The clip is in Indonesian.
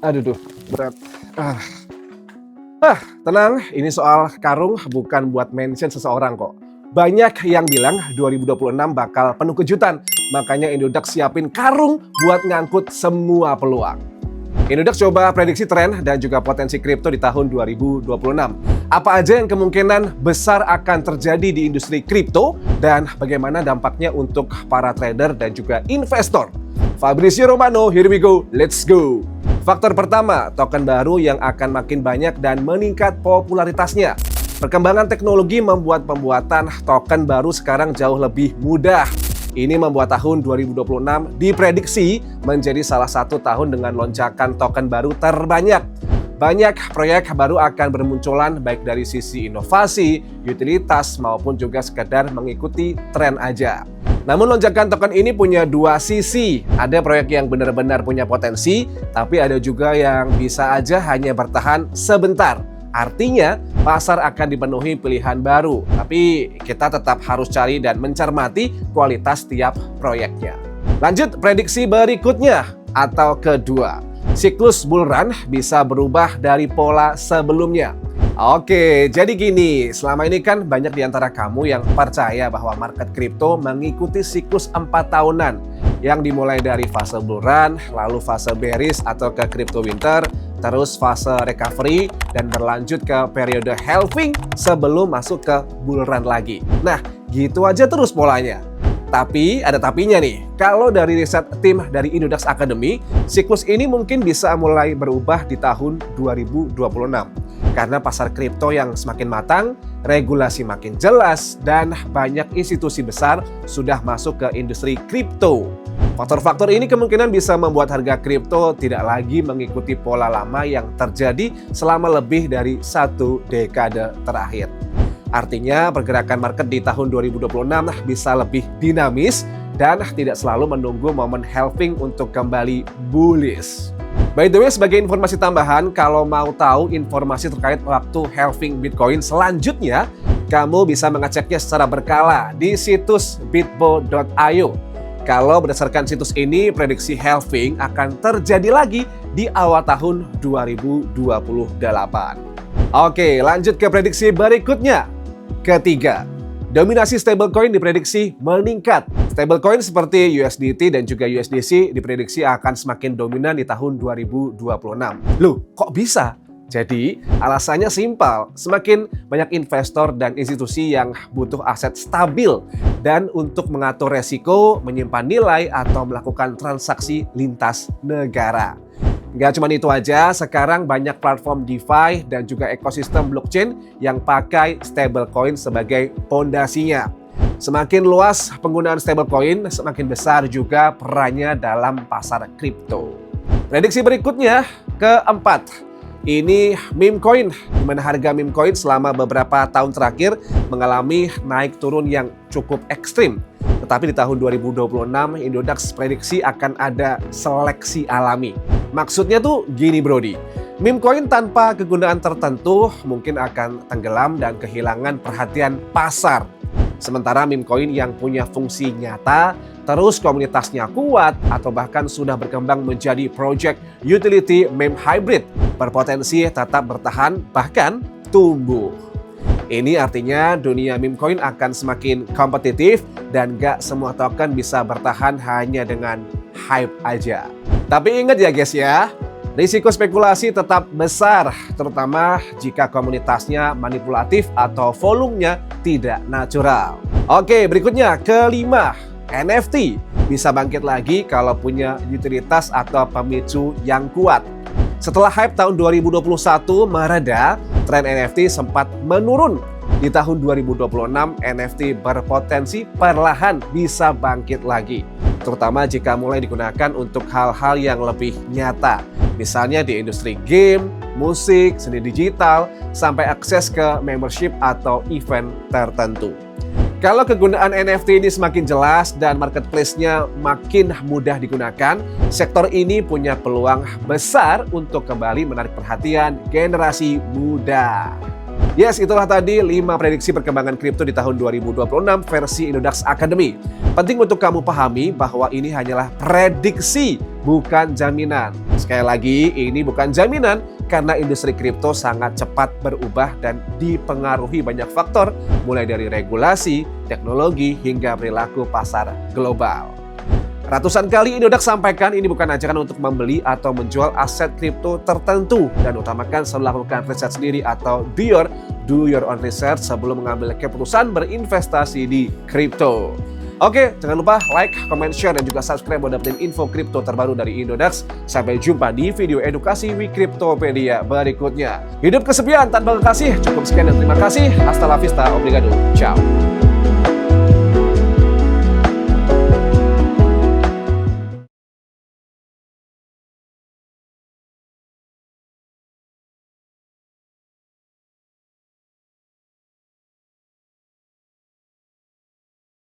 Aduh, berat. Ah, tenang, ini soal karung bukan buat mention seseorang kok. Banyak yang bilang 2026 bakal penuh kejutan, makanya Indodax siapin karung buat ngangkut semua peluang. Indodax coba prediksi tren dan juga potensi kripto di tahun 2026. Apa aja yang kemungkinan besar akan terjadi di industri kripto dan bagaimana dampaknya untuk para trader dan juga investor. Fabrizio Romano, here we go, let's go! Faktor pertama, token baru yang akan makin banyak dan meningkat popularitasnya. Perkembangan teknologi membuat pembuatan token baru sekarang jauh lebih mudah. Ini membuat tahun 2026 diprediksi menjadi salah satu tahun dengan lonjakan token baru terbanyak. Banyak proyek baru akan bermunculan baik dari sisi inovasi, utilitas, maupun juga sekedar mengikuti tren aja. Namun lonjakan token ini punya dua sisi. Ada proyek yang benar-benar punya potensi, tapi ada juga yang bisa aja hanya bertahan sebentar. Artinya, pasar akan dipenuhi pilihan baru, tapi kita tetap harus cari dan mencermati kualitas tiap proyeknya. Lanjut prediksi berikutnya, atau kedua. Siklus bull run bisa berubah dari pola sebelumnya. Oke, jadi gini, selama ini kan banyak di antara kamu yang percaya bahwa market kripto mengikuti siklus 4 tahunan yang dimulai dari fase bull run, lalu fase bearish atau ke crypto winter, terus fase recovery, dan berlanjut ke periode halving sebelum masuk ke bull run lagi. Nah, gitu aja terus polanya. Tapi ada tapinya nih, kalau dari riset tim dari Indodax Academy, siklus ini mungkin bisa mulai berubah di tahun 2026. Karena pasar kripto yang semakin matang, regulasi makin jelas, dan banyak institusi besar sudah masuk ke industri kripto. Faktor-faktor ini kemungkinan bisa membuat harga kripto tidak lagi mengikuti pola lama yang terjadi selama lebih dari 1 dekade terakhir. Artinya pergerakan market di tahun 2026 bisa lebih dinamis dan tidak selalu menunggu momen halving untuk kembali bullish. By the way, sebagai informasi tambahan, kalau mau tahu informasi terkait waktu halving Bitcoin selanjutnya, kamu bisa mengeceknya secara berkala di situs bitbo.io. Kalau berdasarkan situs ini, prediksi halving akan terjadi lagi di awal tahun 2028. Oke, lanjut ke prediksi berikutnya. Ketiga, dominasi stablecoin diprediksi meningkat. Stablecoin seperti USDT dan juga USDC diprediksi akan semakin dominan di tahun 2026. Loh, kok bisa? Jadi, alasannya simpel. Semakin banyak investor dan institusi yang butuh aset stabil dan untuk mengatur resiko, menyimpan nilai, atau melakukan transaksi lintas negara. Nggak cuma itu aja, sekarang banyak platform DeFi dan juga ekosistem blockchain yang pakai stablecoin sebagai pondasinya. Semakin luas penggunaan stablecoin, semakin besar juga perannya dalam pasar kripto. Prediksi berikutnya, keempat. Ini meme coin, di mana harga meme coin selama beberapa tahun terakhir mengalami naik turun yang cukup ekstrim. Tetapi di tahun 2026, Indodax prediksi akan ada seleksi alami. Maksudnya tuh gini Brody, meme coin tanpa kegunaan tertentu mungkin akan tenggelam dan kehilangan perhatian pasar. Sementara meme coin yang punya fungsi nyata, terus komunitasnya kuat, atau bahkan sudah berkembang menjadi project utility meme hybrid, berpotensi tetap bertahan bahkan tumbuh. Ini artinya dunia meme coin akan semakin kompetitif dan gak semua token bisa bertahan hanya dengan hype aja. Tapi ingat ya guys ya, risiko spekulasi tetap besar, terutama jika komunitasnya manipulatif atau volumenya tidak natural. Oke, berikutnya kelima, NFT bisa bangkit lagi kalau punya utilitas atau pemicu yang kuat. Setelah hype tahun 2021 mereda, tren NFT sempat menurun. Di tahun 2026, NFT berpotensi perlahan bisa bangkit lagi, terutama jika mulai digunakan untuk hal-hal yang lebih nyata. Misalnya di industri game, musik, seni digital, sampai akses ke membership atau event tertentu. Kalau kegunaan NFT ini semakin jelas dan marketplace-nya makin mudah digunakan, sektor ini punya peluang besar untuk kembali menarik perhatian generasi muda. Yes, itulah tadi 5 prediksi perkembangan kripto di tahun 2026 versi Indodax Academy. Penting untuk kamu pahami bahwa ini hanyalah prediksi bukan jaminan. Sekali lagi, ini bukan jaminan karena industri kripto sangat cepat berubah dan dipengaruhi banyak faktor, mulai dari regulasi, teknologi, hingga perilaku pasar global. Ratusan kali Indodax sampaikan ini bukan ajakan untuk membeli atau menjual aset kripto tertentu dan utamakan selalu lakukan riset sendiri atau do your own research sebelum mengambil keputusan berinvestasi di kripto. Oke, jangan lupa like, comment, share, dan juga subscribe buat dapetin info kripto terbaru dari Indodax. Sampai jumpa di video edukasi Wikriptopedia berikutnya. Hidup kesepian tanpa kekasih, cukup sekian dan terima kasih. Hasta la vista, obrigado, ciao.